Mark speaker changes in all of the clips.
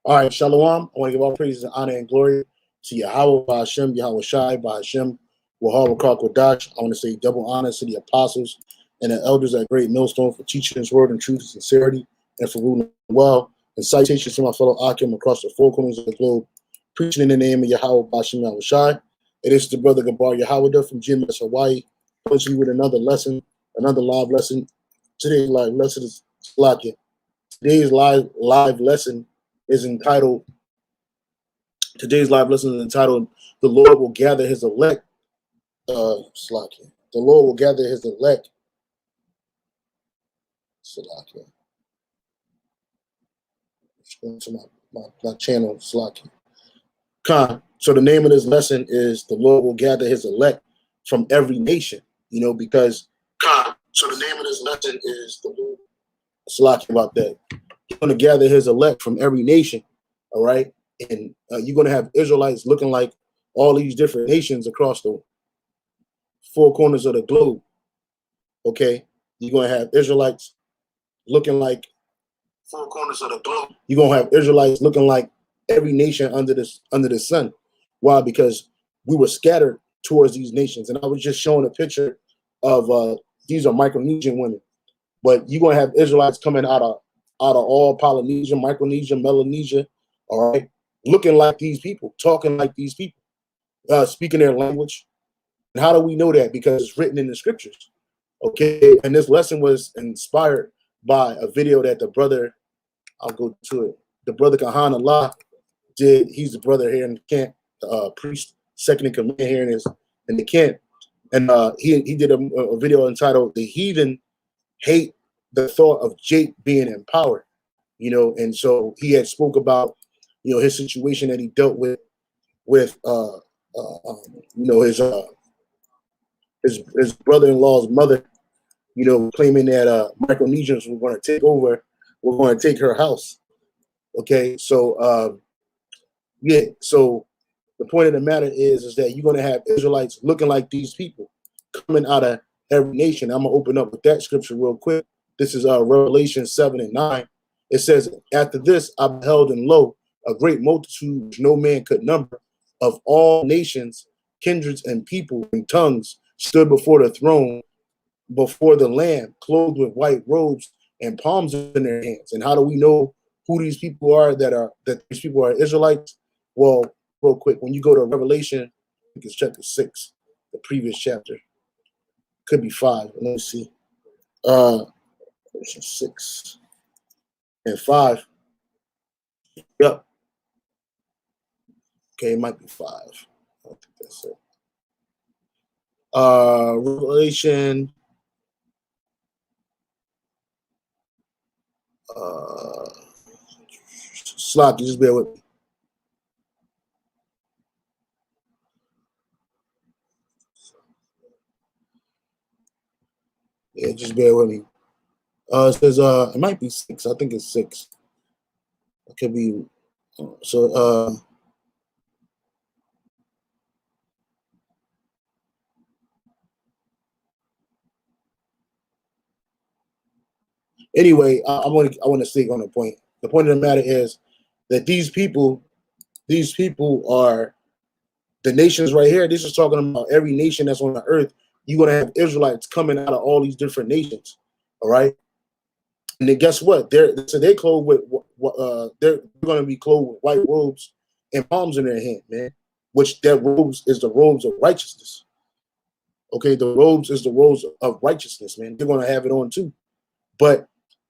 Speaker 1: All right, Shalom. I want to give all praises and honor and glory to Yahweh, Ba'ashem, Yahweh Shai, Ba'ashem, Wahar Kodash. I want to say double honor to the apostles and the elders at Great Millstone for teaching his word in truth and sincerity and for ruling well. And citations to my fellow Akim across the four corners of the globe, preaching in the name of Yahweh, Ba'ashem, Yahweh Shai. It is the brother Gabar Yahweh from GMS Hawaii, punching you with another lesson, another live lesson. Today's live lesson is Slakia. Today's live lesson is entitled, "The Lord will gather his elect." Slakia. The Lord will gather his elect. Slakia. Going to my channel, Slakia. Khan. So the name of this lesson is "The Lord will gather his elect from every nation." You know, because Khan. So the name of this lesson is "The Lord." Slakia about that. He's going to gather his elect from every nation. All right. And you're going to have Israelites looking like all these different nations across the four corners of the globe. Okay. You're going to have Israelites looking like four corners of the globe. You're going to have Israelites looking like every nation under the sun. Why? Because we were scattered towards these nations. And I was just showing a picture of these are Micronesian women. But you're going to have Israelites coming out of all Polynesia, Micronesia, Melanesia, all right, looking like these people, talking like these people, speaking their language. And how do we know that? Because it's written in the scriptures. Okay, and this lesson was inspired by a video that the brother, I'll go to it, the brother Kahan Allah did. He's the brother here in the camp, priest, second in command here in the camp. And he did a video entitled "The Heathen Hate the Thought of Jake Being in Power," you know, and so he had spoke about, you know, his situation that he dealt with you know, his brother-in-law's mother, you know, claiming that Micronesians were going to take over, were going to take her house. Okay, so yeah, so the point of the matter is that you're going to have Israelites looking like these people coming out of every nation. I'm gonna open up with that scripture real quick. This is Revelation 7 and 9. It says, "After this I beheld, and lo, a great multitude which no man could number, of all nations, kindreds, and people, and tongues, stood before the throne, before the Lamb, clothed with white robes and palms in their hands." And how do we know who these people are, that these people are Israelites? Well, real quick, when you go to Revelation, I think it's chapter 6, the previous chapter. Could be 5. Let me see. 6 and 5. Yep. Okay, it might be 5. I don't think that's it. Revelation. Slocky, just bear with me. Yeah, just bear with me. It says it might be 6. I think it's 6. It could be. So anyway, I want to stay on the point. The point of the matter is that these people are the nations right here. This is talking about every nation that's on the earth. You're going to have Israelites coming out of all these different nations. All right. And then guess what? They're clothed with they're going to be clothed with white robes and palms in their hand, man. Which that robes is the robes of righteousness. Okay, the robes is the robes of righteousness, man. They're going to have it on too. But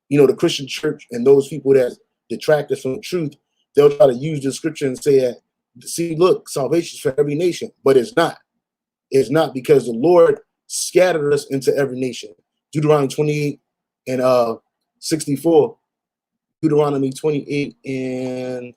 Speaker 1: you know, the Christian church and those people that detract us from the truth, they'll try to use the scripture and say that, see, look, salvation is for every nation, but it's not. It's not, because the Lord scattered us into every nation. Deuteronomy 28 and 64. Deuteronomy 28 and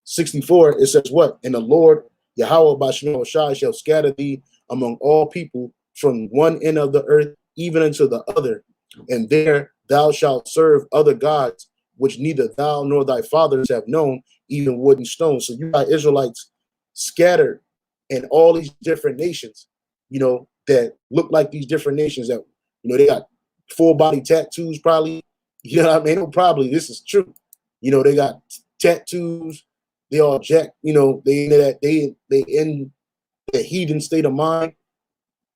Speaker 1: 64, it says what? "And the Lord, Yahweh Ba'ashem Shai, shall scatter thee among all people from one end of the earth even unto the other. And there thou shalt serve other gods, which neither thou nor thy fathers have known, even wood and stone." So you got Israelites scattered in all these different nations, you know, that look like these different nations that, you know, they got full body tattoos probably. You know what I mean? No, probably, this is true. You know, they got tattoos. They all jack, you know, they in the heathen state of mind.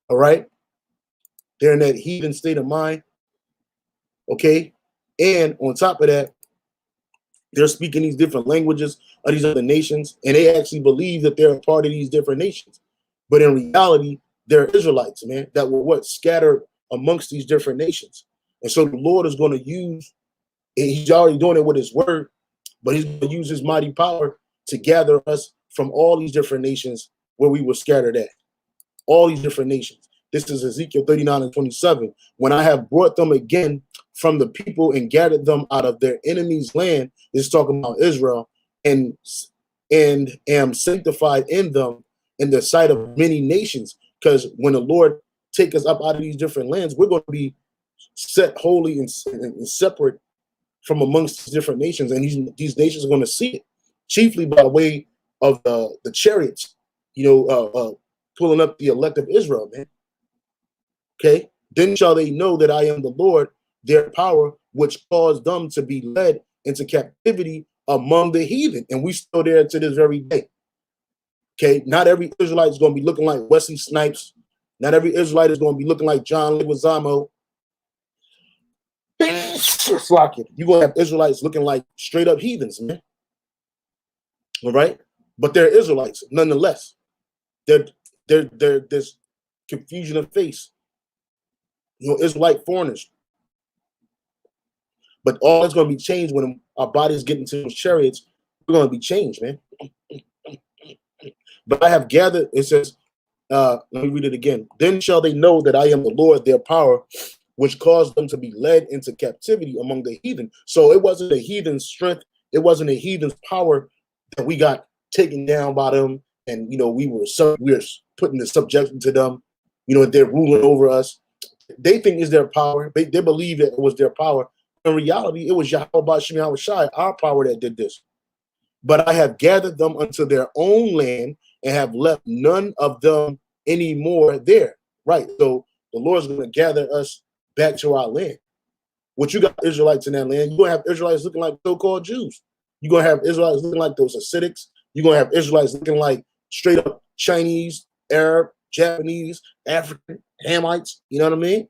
Speaker 1: All right. They're in that heathen state of mind. Okay. And on top of that, they're speaking these different languages of these other nations, and they actually believe that they're a part of these different nations. But in reality, they're Israelites, man, that were what scattered amongst these different nations. And so the Lord is going to use, and he's already doing it with his word, but he's going to use his mighty power to gather us from all these different nations where we were scattered at. All these different nations. This is Ezekiel 39:27. When I have brought them again from the people and gathered them out of their enemies' land, this is talking about Israel, and am sanctified in them in the sight of many nations. Because when the Lord take us up out of these different lands, we're going to be set holy and separate from amongst these different nations, and these nations are going to see it, chiefly by way of the chariots, you know, pulling up the elect of Israel, man. Okay, then shall they know that I am the Lord, their power, which caused them to be led into captivity among the heathen, and we still there to this very day. Okay, not every Israelite is going to be looking like Wesley Snipes. Not every Israelite is going to be looking like John Leguizamo. You're going to have Israelites looking like straight up heathens, man. All right, but they're Israelites nonetheless. There's confusion of face. You know, Israelite foreigners. But all is going to be changed when our bodies get into those chariots. We're going to be changed, man. But I have gathered, it says, let me read it again. Then shall they know that I am the Lord, their power, which caused them to be led into captivity among the heathen. So it wasn't a heathen's strength. It wasn't a heathen's power that we got taken down by them. And, you know, we were put in the subjection to them. You know, they're ruling over us. They think it's their power. They believe that it was their power. In reality, it was Yahweh Ba'Shem Yahweh Shai, our power, that did this. But I have gathered them unto their own land and have left none of them anymore there. Right. So the Lord's going to gather us back to our land. What you got Israelites in that land, you're going to have Israelites looking like so-called Jews. You're going to have Israelites looking like those Hasidics. You're going to have Israelites looking like straight up Chinese, Arab, Japanese, African, Hamites. You know what I mean?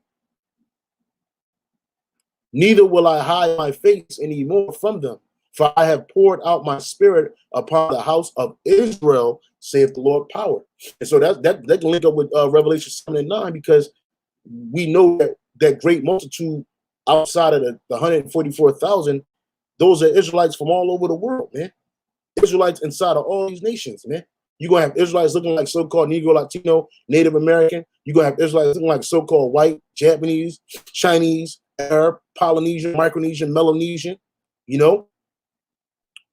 Speaker 1: Neither will I hide my face anymore from them, for I have poured out my spirit upon the house of Israel, saith the Lord power. And so that can link up with Revelation 7:9, because we know that great multitude outside of the 144,000, those are Israelites from all over the world, man. Israelites inside of all these nations, man. You're going to have Israelites looking like so-called Negro, Latino, Native American. You're going to have Israelites looking like so-called white, Japanese, Chinese, Arab, Polynesian, Micronesian, Melanesian, you know.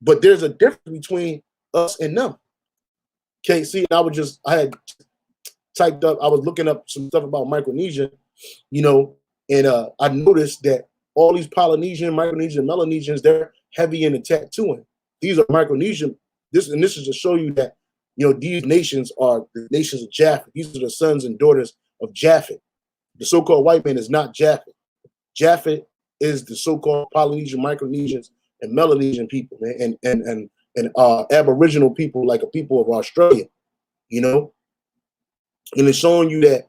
Speaker 1: But there's a difference between us and them. Okay, see, I had typed up, I was looking up some stuff about Micronesia, you know, and I noticed that all these Polynesian, Micronesian, Melanesians, they're heavy in the tattooing. These are Micronesian. This is to show you that, you know, these nations are the nations of Japheth. These are the sons and daughters of Japheth. The so-called white man is not Japheth. Japheth is the so-called Polynesian, Micronesians, and Melanesian people, man, and Aboriginal people, like a people of Australia, you know. And it's showing you that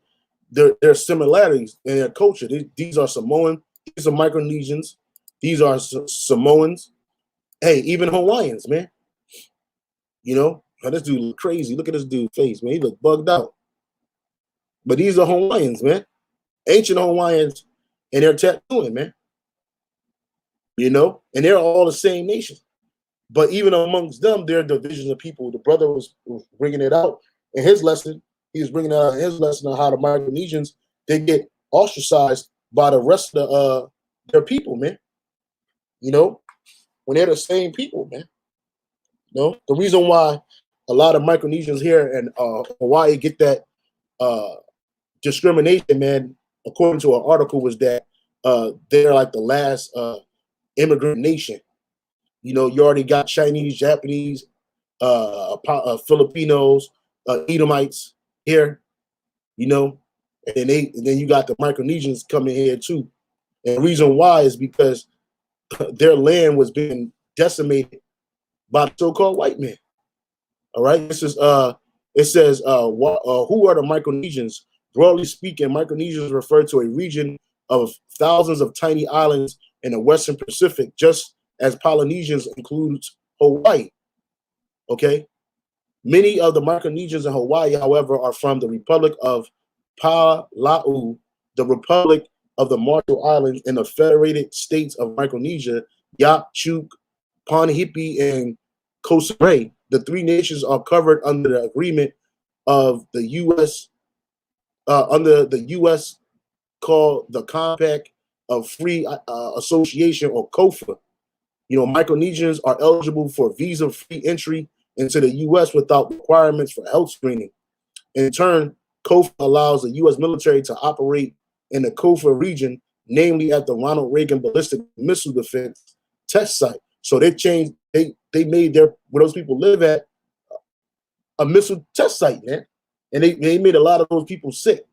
Speaker 1: there are similarities in their culture. These are Samoan, these are Micronesians, these are Samoans. Hey, even Hawaiians, man. You know, this dude look crazy. Look at this dude's face, man. He look bugged out. But these are Hawaiians, man. Ancient Hawaiians, and they're tattooing, man. You know, and they're all the same nation. But even amongst them, there are divisions of people. The brother was bringing it out in his lesson. He was bringing out in his lesson on how the Micronesians, they get ostracized by the rest of their people, man. You know, when they're the same people, man. You know, the reason why a lot of Micronesians here in Hawaii get that discrimination, man, according to an article, was that they're like the last immigrant nation. You know, you already got Chinese, Japanese, Filipinos, Edomites here, you know, and then you got the Micronesians coming here too. And the reason why is because their land was being decimated by the so-called white man. All right. This is it says who are the Micronesians? Broadly speaking, Micronesians refer to a region of thousands of tiny islands in the Western Pacific, just as Polynesians includes Hawaii. Okay. Many of the Micronesians in Hawaii, however, are from the Republic of Palau, the Republic of the Marshall Islands, and the Federated States of Micronesia, Yap, Chuk, Pohnpei, and Costa Rica. The three nations are covered under the agreement of the U.S. Under the U.S. called the Compact of Free Association, or COFA. You know, Micronesians are eligible for visa-free entry into the U.S. without requirements for health screening. In turn, COFA allows the U.S. military to operate in the COFA region, namely at the Ronald Reagan Ballistic Missile Defense Test Site. So they changed, they made their, where those people live at, a missile test site, man. And they made a lot of those people sick.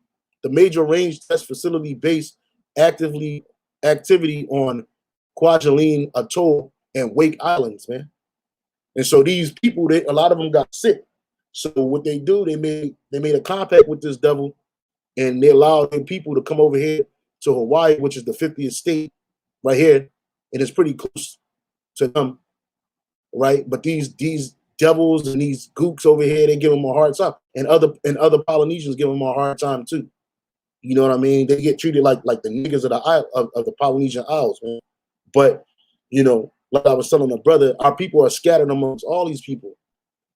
Speaker 1: The Major Range Test Facility based activity on Kwajalein Atoll and Wake Islands, man. And so these people, a lot of them got sick. So what they do, they made a compact with this devil, and they allowed them people to come over here to Hawaii, which is the 50th state right here, and it's pretty close to them, right? But these devils and these gooks over here, they give them a hard time, and other Polynesians give them a hard time too. You know what I mean? They get treated like the niggas of the of the Polynesian Isles, man. But you know, like I was telling a brother, our people are scattered amongst all these people.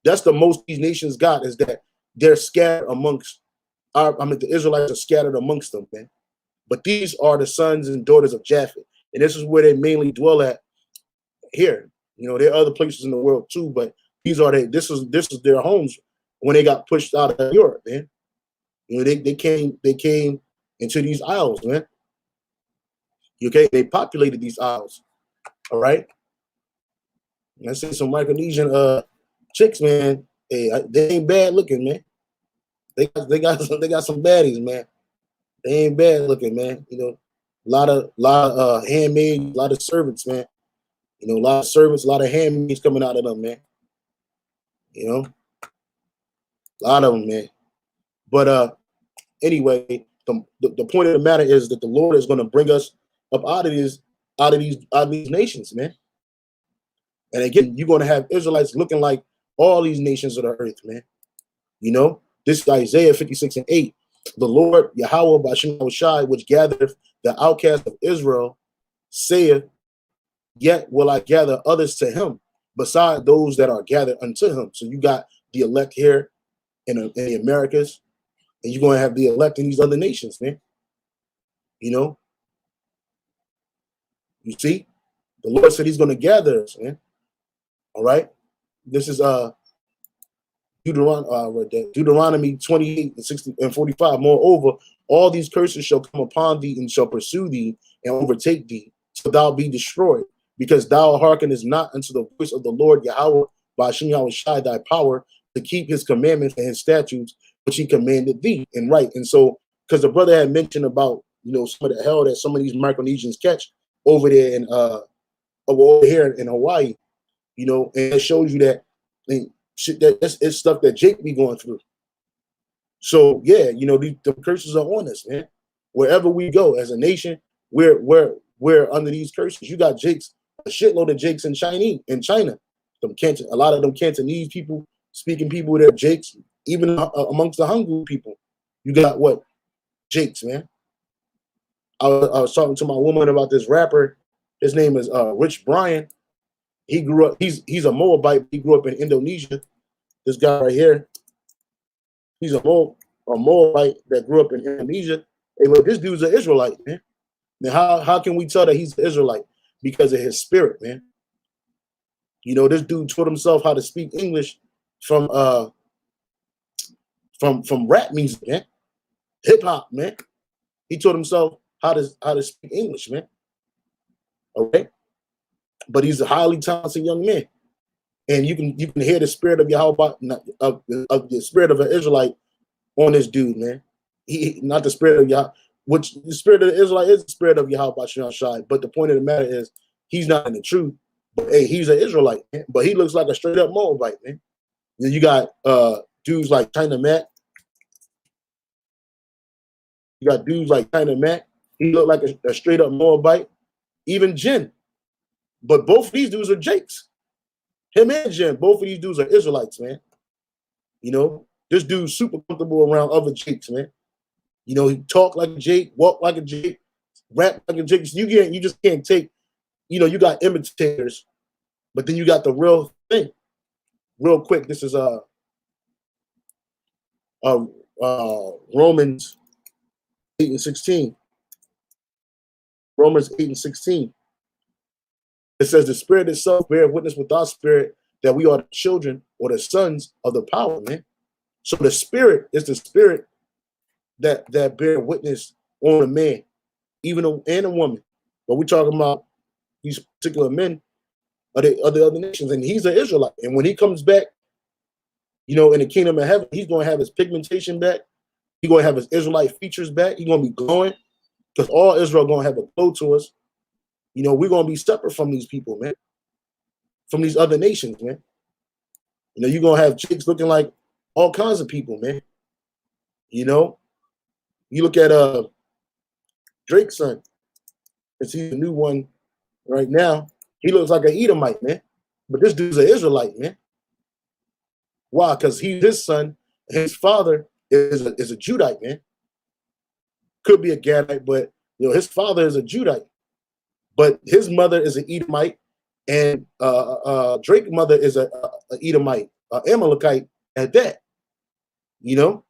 Speaker 1: That's the most these nations got, is that they're scattered amongst the Israelites are scattered amongst them, man. But these are the sons and daughters of Japheth, and this is where they mainly dwell at here. You know, there are other places in the world too, but these are this is their homes when they got pushed out of Europe, man. You know, they came into these isles, man. Okay, they populated these isles. All right. And I see some Micronesian chicks, man. Hey, they ain't bad looking, man. They got some baddies, man. They ain't bad looking, man. You know, a lot of handmaids, a lot of servants, man. You know, a lot of servants, a lot of handmaids coming out of them, man. You know, a lot of them, man. But anyway, the point of the matter is that the Lord is going to bring us up out of these nations, man. And again, you're going to have Israelites looking like all these nations of the earth, man. You know, this is Isaiah 56:8. The Lord Yahweh Ba'ashem Yahushai, which gathereth the outcasts of Israel, saith, yet will I gather others to him, beside those that are gathered unto him. So you got the elect here in the Americas, and you're going to have the elect in these other nations, man. You know, you see, the Lord said he's going to gather us, man. All right. This is Deuteronomy 28 and 60 and 45. Moreover, all these curses shall come upon thee and shall pursue thee and overtake thee, till thou be destroyed, because thou hearkenest not unto the voice of the Lord Yahweh Ba'ashem Yahushai, thy power, to keep his commandments and his statutes, which he commanded thee. And right. And so, because the brother had mentioned about, you know, some of the hell that some of these Micronesians catch over there in over here in Hawaii, you know, and it shows you that shit, it's stuff that Jake be going through. So yeah, you know, the curses are on us, man. Wherever we go as a nation, we're under these curses. You got Jakes, a shitload of Jakes in China. A lot of them Cantonese people, speaking people that Jakes, even amongst the Hangul people. You got what? Jakes, man. I was talking to my woman about this rapper. His name is Rich Brian. He grew up, he's a Moabite. He grew up in Indonesia. This guy right here, he's a Moabite that grew up in Indonesia. Hey, look, this dude's an Israelite, man. Now, how can we tell that he's an Israelite? Because of his spirit, man. You know, this dude taught himself how to speak English from rap music, man. Hip hop, man. He taught himself how to speak English, man. Okay. But he's a highly talented young man, and you can hear the spirit of Yahweh, of the spirit of an Israelite on this dude, man. He not the spirit of Yahweh, which the spirit of the Israelite is the spirit of Yahweh Ba'ashem Yahushai. But the point of the matter is, he's not in the truth, Hey, he's an Israelite, man, but he looks like a straight up Moabite, man. Then you got dudes like China Mac. You got dudes like China Mac. He looked like a straight up Moabite. Even Jin. But both of these dudes are Jakes. Him and Jin, both of these dudes are Israelites, man. You know, this dude's super comfortable around other Jakes, man. You know, he talk like a Jake, walk like a Jake, rap like a Jake. You just can't take, you know, you got imitators, but then you got the real thing. Real quick, this is Romans 8:16. Romans 8:16. It says the Spirit itself bear witness with our spirit that we are the children or the sons of the power, man. So the Spirit is the Spirit that bear witness on a man, even and a woman. But we're talking about these particular men of the other nations, and he's an Israelite. And when he comes back, you know, in the kingdom of heaven, he's going to have his pigmentation back. He's going to have his Israelite features back. He's going to be glowing because all Israel going to have a glow to us. You know, we're going to be separate from these people, man, from these other nations, man. You know, you're going to have chicks looking like all kinds of people, man. You know, you look at Drake's son. It's he's a new one right now. He looks like an Edomite, man. But this dude's an Israelite, man. Why? Because he's his son. His father is a Judite, man. Could be a Gadite, but you know his father is a Judite. But his mother is an Edomite, and Drake's mother is a Edomite, Amalekite at that. You know.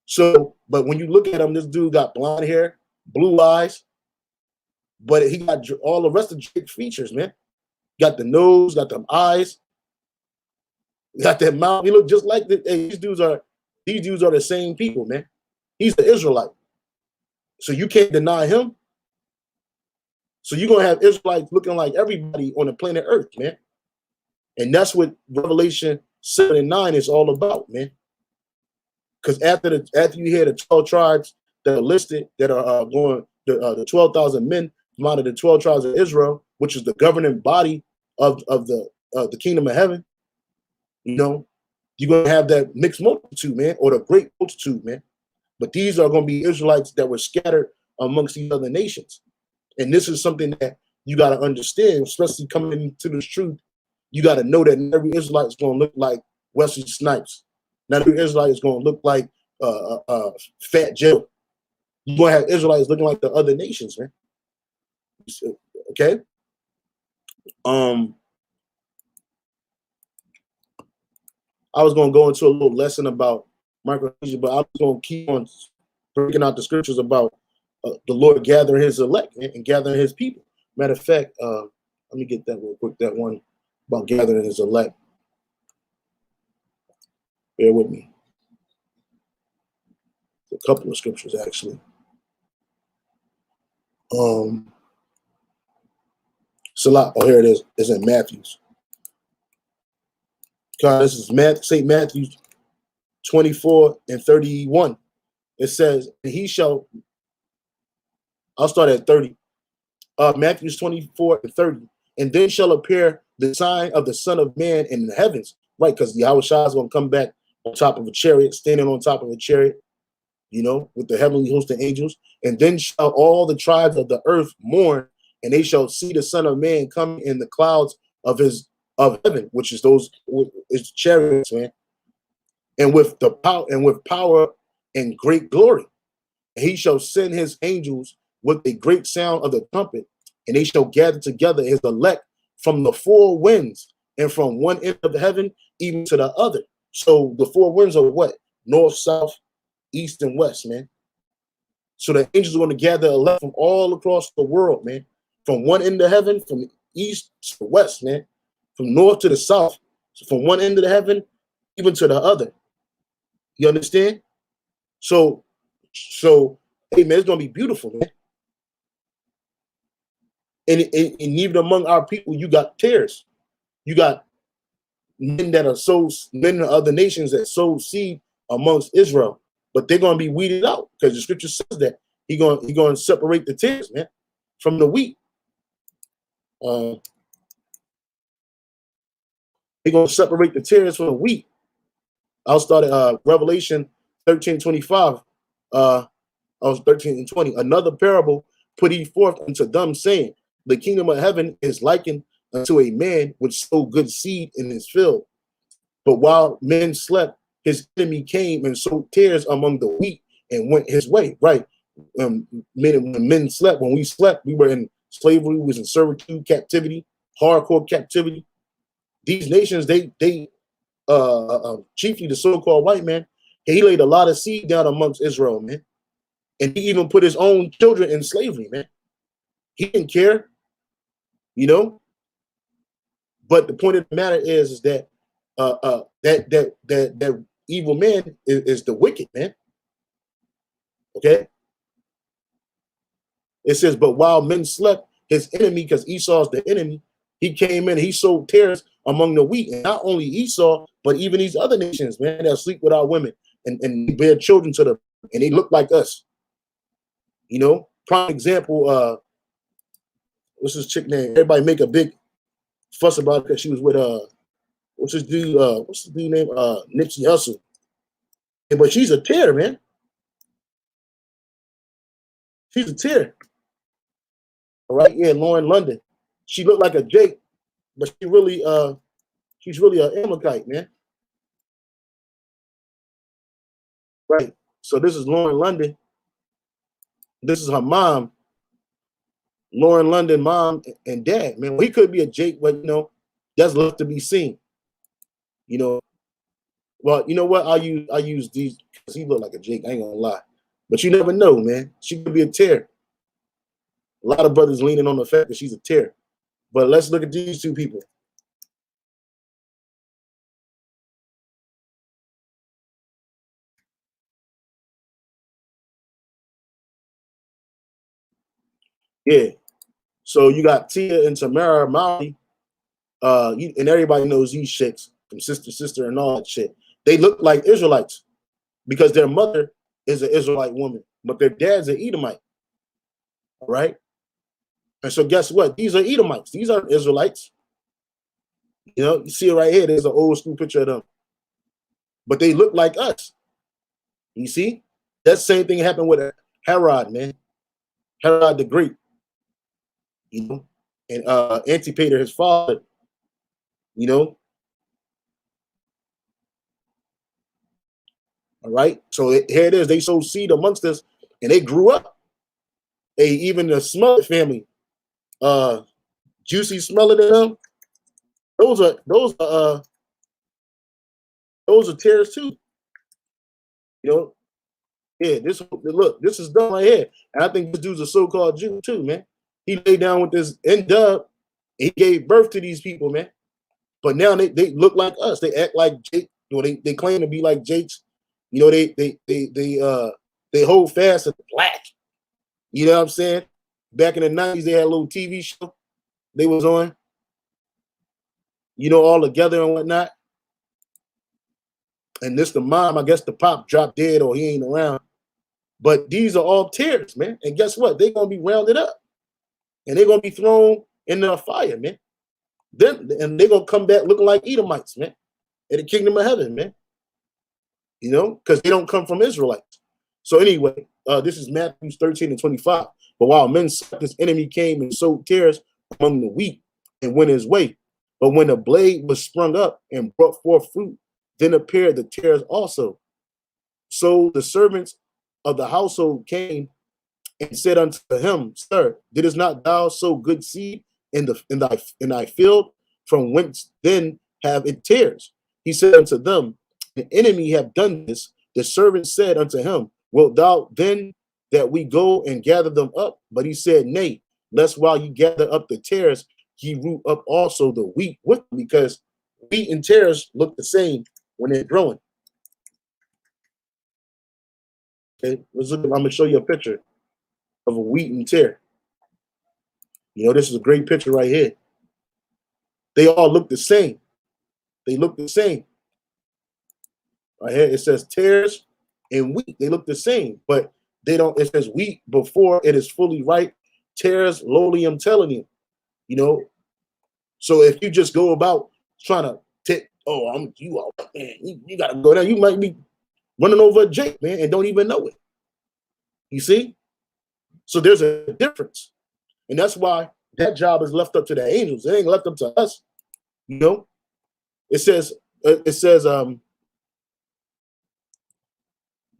Speaker 1: So, but when you look at him, this dude got blonde hair, blue eyes, but he got all the rest of Drake's features, man. Got the nose, got them eyes, got that mouth. He look just like the, hey, these dudes are the same people, man. He's an Israelite, so you can't deny him. So you're gonna have Israelites looking like everybody on the planet Earth, man. And that's what Revelation 7 and 9 is all about, man. Because after you hear the 12 tribes that are listed, that are going the 12,000 men from out of the 12 tribes of Israel, which is the governing body of the kingdom of heaven, you know, you're gonna have that mixed multitude, man, or the great multitude, man. But these are gonna be Israelites that were scattered amongst these other nations. And this is something that you got to understand, especially coming into this truth. You got to know that every Israelite is going to look like Wesley Snipes. Not every Israelite is going to look like Fat Joe. You're going to have Israelites looking like the other nations, man. Okay? I was going to go into a little lesson about Micronesia, but I was going to keep on breaking out the scriptures about the Lord gathering his elect and gathering his people. Matter of fact, let me get that real quick, that one about gathering his elect. Bear with me. A couple of scriptures, actually. Salah, oh, here it is. It's in Matthew's. God, this is St. Matthew 24 and 31. It says, he shall, I'll start at 30. Matthew 24 and 30. And then shall appear the sign of the Son of Man in the heavens. Right, because Yahushua is going to come back on top of a chariot, standing on top of a chariot, you know, with the heavenly host of angels. And then shall all the tribes of the earth mourn, and they shall see the Son of Man come in the clouds of heaven, which is those is chariots, man. And with power and great glory. And he shall send his angels with a great sound of the trumpet, and they shall gather together his elect from the four winds, and from one end of the heaven even to the other. So the four winds are what? North, south, east, and west, man. So the angels are going to gather elect from all across the world, man. From one end of heaven, from east to west, man. From north to the south. So from one end of the heaven even to the other. You understand? So hey, man, it's going to be beautiful, man. And even among our people, you got tares. You got men that are men of other nations that sow seed amongst Israel, but they're going to be weeded out because the scripture says that he's going to separate the tares, man, from the wheat. They're going to separate the tares from the wheat. I'll start at Revelation 13:25. I was 13 and 20. Another parable put he forth unto them, saying, the kingdom of heaven is likened unto a man which sowed good seed in his field. But while men slept, his enemy came and sowed tares among the wheat and went his way. Right. When men slept, when we slept, we were in slavery, we was in servitude, captivity, hardcore captivity. These nations, they chiefly the so-called white man, he laid a lot of seed down amongst Israel, man. And he even put his own children in slavery, man. He didn't care, you know. But the point of the matter is that that evil man is the wicked man. Okay. It says, but while men slept, his enemy, because Esau's the enemy, he came in, he sowed tares among the wheat. And not only Esau, but even these other nations, man, that sleep with our women and bear children to them, and they look like us. You know, prime example, what's this chick name? Everybody make a big fuss about it because she was with what's this dude name? Nipsey Hussle. Yeah, but she's a tear, man. She's a tear. All right, yeah, Lauren London. She looked like a Jake, but she's really an Amalekite, man. Right. So this is Lauren London. This is her mom. Lauren London, mom and dad, man. Well, he could be a Jake, but you know, that's left to be seen. You know, well, you know what? I use these because he looked like a Jake. I ain't gonna lie, but you never know, man. She could be a tear. A lot of brothers leaning on the fact that she's a tear. But let's look at these two people. Yeah. So you got Tia and Tamara Mowry. And everybody knows these chicks from Sister and all that shit. They look like Israelites because their mother is an Israelite woman, but their dad's an Edomite. All right. And so guess what? These are Edomites. These aren't Israelites. You know, you see it right here. There's an old school picture of them. But they look like us. You see? That same thing happened with Herod, man. Herod the Great. You know, and Antipater, his father, you know. All right. So here it is. They sowed seed amongst us and they grew up. Even the Smollett family, Juicy Smollett and them, those are tears too. You know, yeah, this is done right here. And I think this dude's a so-called Jew too, man. He laid down with this N-Dub. He gave birth to these people, man. But now they look like us. They act like Jake. You know, they claim to be like Jakes. You know, they hold fast and black. You know what I'm saying? Back in the 90s, they had a little TV show they was on. You know, all together and whatnot. And this the mom, I guess the pop dropped dead or he ain't around. But these are all tears, man. And guess what? They're gonna be rounded up and they're gonna be thrown in the fire, man. And they're gonna come back looking like Edomites, man, in the kingdom of heaven, man. You know, because they don't come from Israelites. So anyway, this is Matthew 13 and 25. But while men slept, his enemy came and sowed tares among the wheat and went his way. But when the blade was sprung up and brought forth fruit, then appeared the tares also. So the servants of the household came and said unto him, Sir, didst not thou sow good seed in thy field? From whence then have it tares? He said unto them, The enemy have done this. The servant said unto him, Wilt thou then that we go and gather them up? But he said, Nay, lest while you gather up the tares, ye root up also the wheat with them, because wheat and tares look the same when they're growing. Okay, I'm gonna show you a picture of a wheat and tear. You know, this is a great picture right here. They all look the same. They look the same. Right here, it says tares and wheat. They look the same, but they don't. It says wheat before it is fully ripe. Tares, lowly, I'm telling you. You know, so if you just go about trying to take, oh, I'm you all man, you gotta go down. You might be running over a Jake, man, and don't even know it. You see? So there's a difference. And that's why that job is left up to the angels. It ain't left up to us. You know, it says, let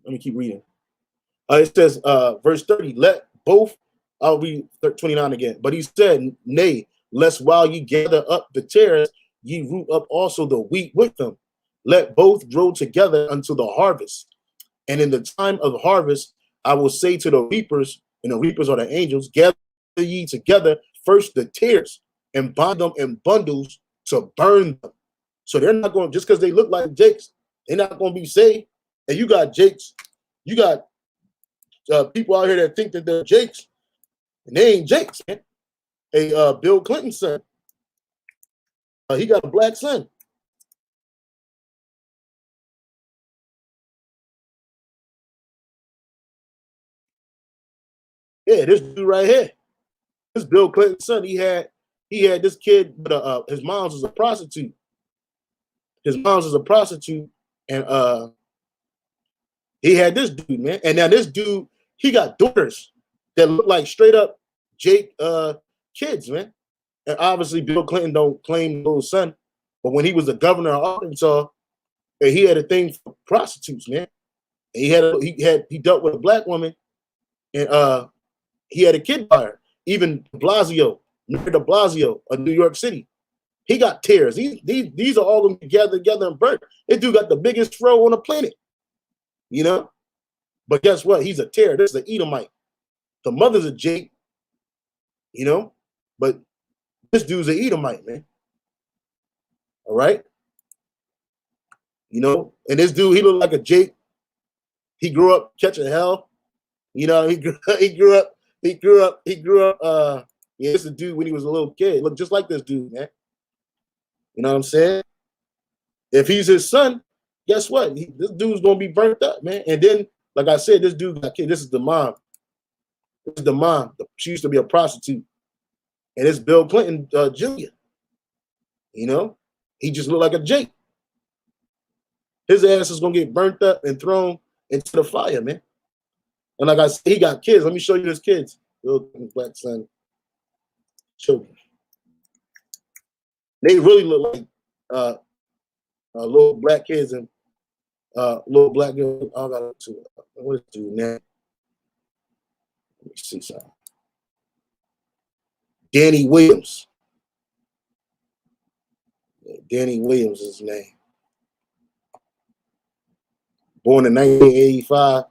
Speaker 1: me keep reading. It says, verse 30, let both, I'll read 29 again. But he said, nay, lest while ye gather up the tares, ye root up also the wheat with them. Let both grow together until the harvest. And in the time of harvest, I will say to the reapers, and the reapers are the angels, gather ye together first the tares and bind them in bundles to burn them. So they're not going, just because they look like Jakes, they're not going to be saved. And you got Jakes, you got people out here that think that they're Jakes, and they ain't Jakes, man. Hey, Bill Clinton's son, he got a black son. Yeah, this dude right here, this Bill Clinton's son. He had this kid, but his mom's was a prostitute. His mom's was a prostitute, and he had this dude, man. And now this dude, he got daughters that look like straight up Jake kids, man. And obviously, Bill Clinton don't claim little son, but when he was the governor of Arkansas, he had a thing for prostitutes, man. And he dealt with a black woman, and he had a kid by her. Even de Blasio, Mayor de Blasio of New York City, he got tears. These are all going to be gathered together and burnt. This dude got the biggest fro on the planet, you know. But guess what? He's a tear. This is an Edomite. The mother's a Jake, you know. But this dude's an Edomite, man. All right, you know. And this dude, he looked like a Jake. He grew up catching hell, you know. He grew up. Yeah, this is a dude when he was a little kid. Look just like this dude, man. You know what I'm saying? If he's his son, guess what? This dude's gonna be burnt up, man. And then, like I said, this dude got kid. This is the mom. This is the mom. She used to be a prostitute, and it's Bill Clinton Jr. You know, he just looked like a Jake. His ass is gonna get burnt up and thrown into the fire, man. And like I said, he got kids. Let me show you his kids. Bill Clinton's black son, children. They really look like little black kids and little black girl. I got to what is it doing now? Let me see something. Danny Williams. Danny Williams is his name. Born in 1985.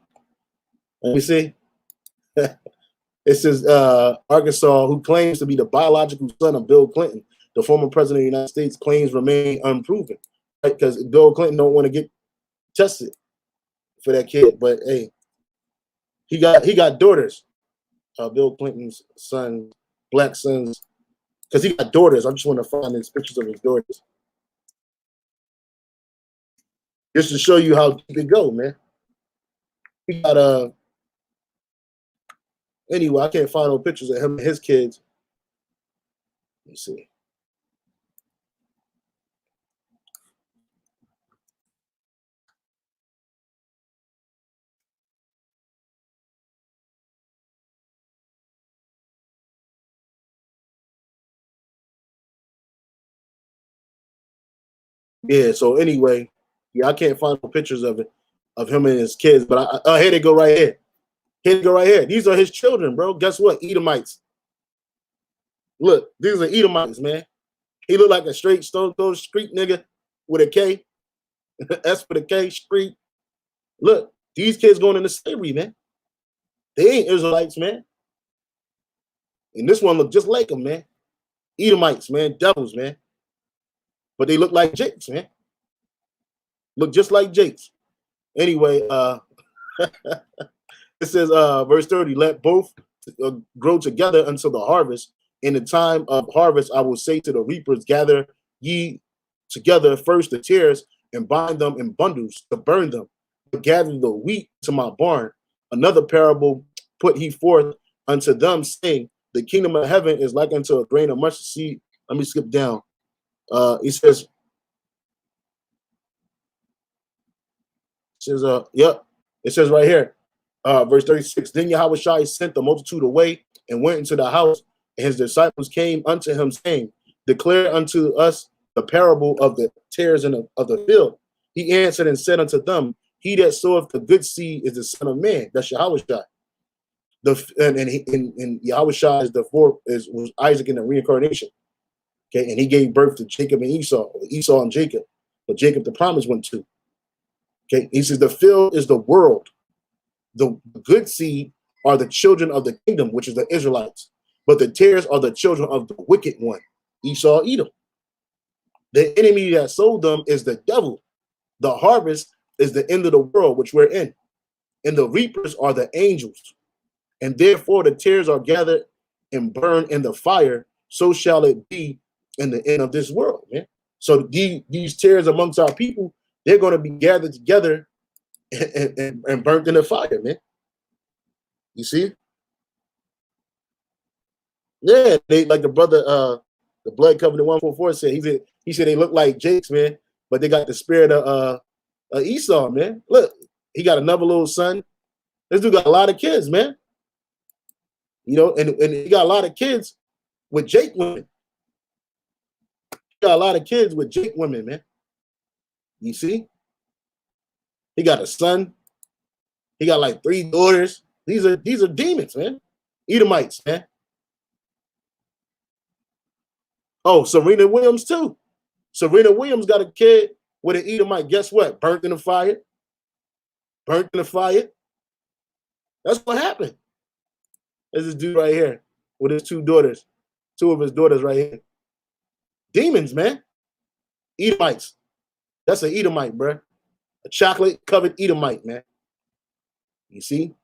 Speaker 1: Let me see. It says Arkansas, who claims to be the biological son of Bill Clinton, the former president of the United States, claims remain unproven, right? Because Bill Clinton don't want to get tested for that kid. But hey, he got daughters. Bill Clinton's son, black sons, because he got daughters. I just want to find these pictures of his daughters. Just to show you how deep it go, man. He got anyway, I can't find no pictures of him and his kids. Let me see. Yeah, so anyway, yeah, I can't find no pictures of it, of him and his kids, but here they go right here. Here they go right here. These are his children, bro. Guess what? Edomites. Look, these are Edomites, man. He looked like a straight Stone Cold street nigga with a K. S for the K, street. Look, these kids going into slavery, man. They ain't Israelites, man. And this one look just like them, man. Edomites, man. Devils, man. But they look like Jakes, man. Look just like Jakes. Anyway, it says, verse 30, let both grow together until the harvest. In the time of harvest, I will say to the reapers, gather ye together first the tares and bind them in bundles to burn them, but gather the wheat to my barn. Another parable put he forth unto them, saying, the kingdom of heaven is like unto a grain of mustard seed. Let me skip down. It says, yep. It says right here, verse 36. Then Yahushua sent the multitude away and went into the house, and his disciples came unto him, saying, declare unto us the parable of the tares of the field. He answered and said unto them, he that soweth the good seed is the Son of Man. That's Yahushua. And Yahushua is was Isaac in the reincarnation. Okay, and he gave birth to Jacob and Esau, or Esau and Jacob, but Jacob the promise went to. Okay, he says the field is the world. The good seed are the children of the kingdom, which is the Israelites, but the tares are the children of the wicked one, Esau, Edom. The enemy that sold them is the devil. The harvest is the end of the world, which we're in, and the reapers are the angels. And therefore the tares are gathered and burned in the fire. So shall it be in the end of this world, man. So these tares amongst our people, they're going to be gathered together and burnt in the fire, man. You see? Yeah, they like the brother, the blood covenant 144 said. He said they look like Jakes, man, but they got the spirit of Esau, man. Look, he got another little son. This dude got a lot of kids, man. You know, and he got a lot of kids with Jake women. He got a lot of kids with Jake women, man. You see? He got a son. He got like 3 daughters. These are demons, man. Edomites, man. Oh, Serena Williams too. Serena Williams got a kid with an Edomite. Guess what? Burnt in the fire. Burnt in the fire. That's what happened. There's this dude right here with his 2 daughters. 2 of his daughters right here. Demons, man. Edomites. That's an Edomite, bro. A chocolate-covered Edomite, man. You see?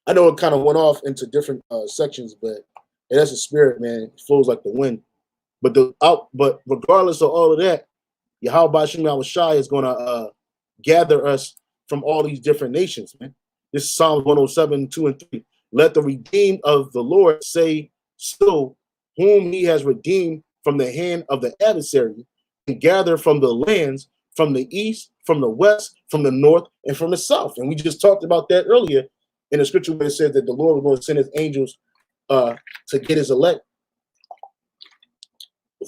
Speaker 1: I know it kind of went off into different sections, but that's a spirit, man. It flows like the wind. But regardless of all of that, Yahweh Shem Yahushai is going to gather us from all these different nations, man. This is Psalms 107, 2 and 3. Let the redeemed of the Lord say so, whom he has redeemed from the hand of the adversary, and gather from the lands, from the east, from the west, from the north, and from the south. And we just talked about that earlier in the scripture where it said that the Lord was going to send his angels to get his elect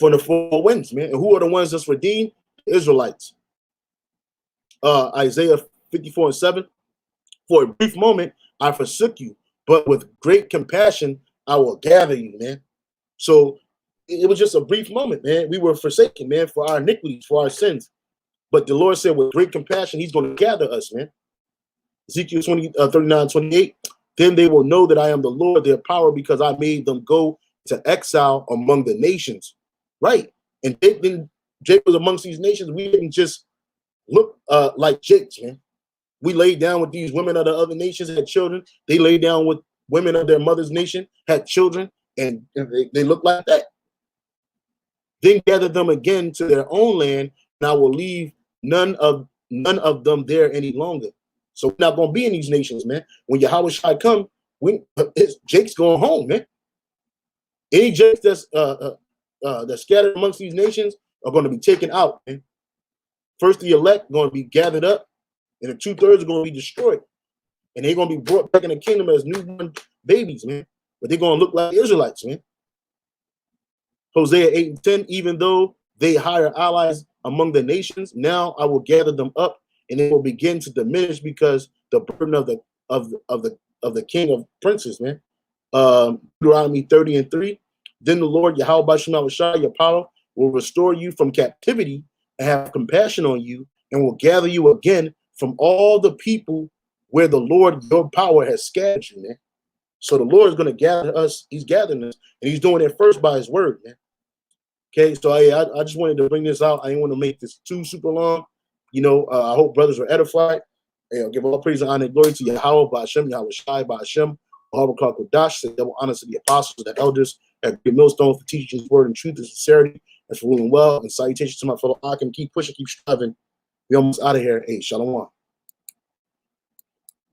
Speaker 1: from the 4 winds, man. And who are the ones that's redeemed? The Israelites. Isaiah 54 and 7. For a brief moment, I forsook you, but with great compassion, I will gather you, man. So it was just a brief moment, man. We were forsaken, man, for our iniquities, for our sins. But the Lord said with great compassion, he's going to gather us, man. Ezekiel 39, 28. Then they will know that I am the Lord, their power, because I made them go to exile among the nations. Right. And Jake was amongst these nations. We didn't just look like Jake's, man. We laid down with these women of the other nations, had children. They laid down with women of their mother's nation, had children, and they look like that. Then gather them again to their own land, and I will leave none of them there any longer. So we're not going to be in these nations, man. When Yahweh Shai come, Jake's going home, man. Any Jakes that's scattered amongst these nations are going to be taken out, man. First, the elect are going to be gathered up, and the 2/3 are going to be destroyed. And they're going to be brought back in the kingdom as newborn babies, man. But they're going to look like Israelites, man. Hosea 8 and 10, even though they hire allies among the nations, now I will gather them up, and they will begin to diminish because the burden of the king of princes, man. Deuteronomy 30 and 3. Then the Lord Yahweh Shai, your power, will restore you from captivity and have compassion on you, and will gather you again from all the people where the Lord, your power, has scattered you, man. So the Lord is going to gather us. He's gathering us, and he's doing it first by his word, man. Okay, so I just wanted to bring this out. I didn't want to make this too super long. You know, I hope brothers are edified. And give all praise and honor and glory to Yahweh, Ba'ashem, Yahweh Shai, Ba'ashem, Baruch Kodash, say double honor to the apostles, the elders, at Great Millstone for teaching his word in truth and sincerity, and for ruling well. And salutations to my fellow Akim. Keep pushing, keep striving. We almost out of here. Hey, shalom.